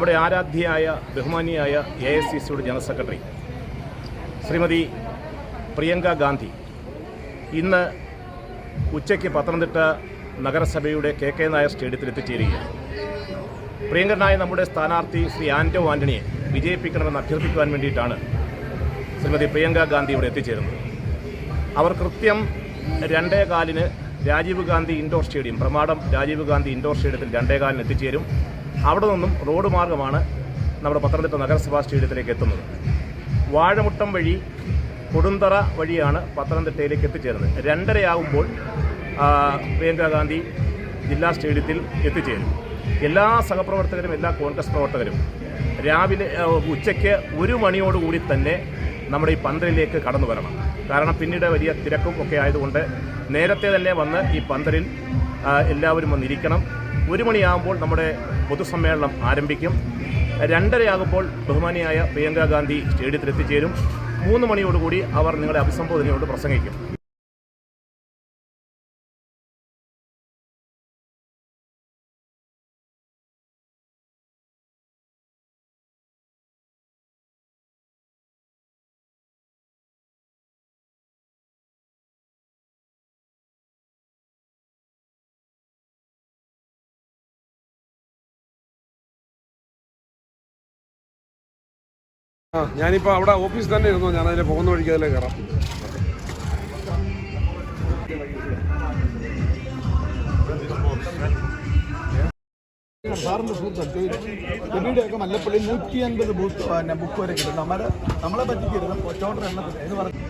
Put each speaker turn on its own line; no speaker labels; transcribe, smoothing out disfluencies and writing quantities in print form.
നമ്മുടെ ആരാധ്യയായ ബഹുമാനിയായ AICCയുടെ general secretary Shrimati Priyanka Gandhi ഇന്ന് ഉച്ചയ്ക്ക് പത്തനംതിട്ട നഗരസഭയുടെ KK നായർ സ്റ്റേഡിയത്തിൽ എത്തിച്ചേരുകയാണ്. പ്രിയങ്കരനായ നമ്മുടെ സ്ഥാനാർത്ഥി ശ്രീ ആൻ്റോ ആൻ്റണിയെ വിജയിപ്പിക്കണമെന്ന് അഭ്യർത്ഥിക്കുവാൻ വേണ്ടിയിട്ടാണ് ശ്രീമതി പ്രിയങ്ക ഗാന്ധി ഇവിടെ എത്തിച്ചേരുന്നത്. അവർ കൃത്യം 2:15 Rajiv Gandhi indoor stadium, Pramadam Rajiv Gandhi indoor സ്റ്റേഡിയത്തിൽ 2:15 എത്തിച്ചേരും. അവിടെ നിന്നും റോഡ് മാർഗമാണ് നമ്മുടെ പത്തനംതിട്ട നഗരസഭാ സ്റ്റേഡിയത്തിലേക്ക് എത്തുന്നത്. വാഴമുട്ടം വഴി കൊടുന്തറ വഴിയാണ് പത്തനംതിട്ടയിലേക്ക് എത്തിച്ചേരുന്നത്. 2:30 പ്രിയങ്ക ഗാന്ധി ജില്ലാ സ്റ്റേഡിയത്തിൽ എത്തിച്ചേരും. എല്ലാ സഹപ്രവർത്തകരും, എല്ലാ കോൺഗ്രസ് പ്രവർത്തകരും രാവിലെ ഉച്ചയ്ക്ക് 1 മണിയോടുകൂടി തന്നെ നമ്മുടെ ഈ പന്തലിലേക്ക് കടന്നു വരണം. കാരണം പിന്നീട് വലിയ തിരക്കും ഒക്കെ ആയതുകൊണ്ട് നേരത്തെ തന്നെ വന്ന് ഈ പന്തലിൽ എല്ലാവരും വന്നിരിക്കണം. 1 മണിയാകുമ്പോൾ നമ്മുടെ പൊതുസമ്മേളനം ആരംഭിക്കും. 2:30 ബഹുമാനിയായ പ്രിയങ്ക ഗാന്ധി സ്റ്റേഡിയത്തിൽ എത്തിച്ചേരും. 3 മണിയോടുകൂടി അവർ നിങ്ങളുടെ അഭിസംബോധനയോട് പ്രസംഗിക്കും.
ഞാനിപ്പോൾ അവിടെ ഓഫീസിൽ തന്നെ ഇരുന്നു. ഞാനതിൽ പോകുന്ന വഴിക്ക് അതിലേ കയറാം.
സാറിൻ്റെ സുഹൃത്ത് ചെടിയുടെയൊക്കെ മല്ലപ്പള്ളി 150 ബുക്ക് വരെ കിട്ടും. നമ്മളെ പറ്റിക്കരുത് ഒറ്റോട്ടർ എണ്ണത്തിൽ എന്ന് പറഞ്ഞു.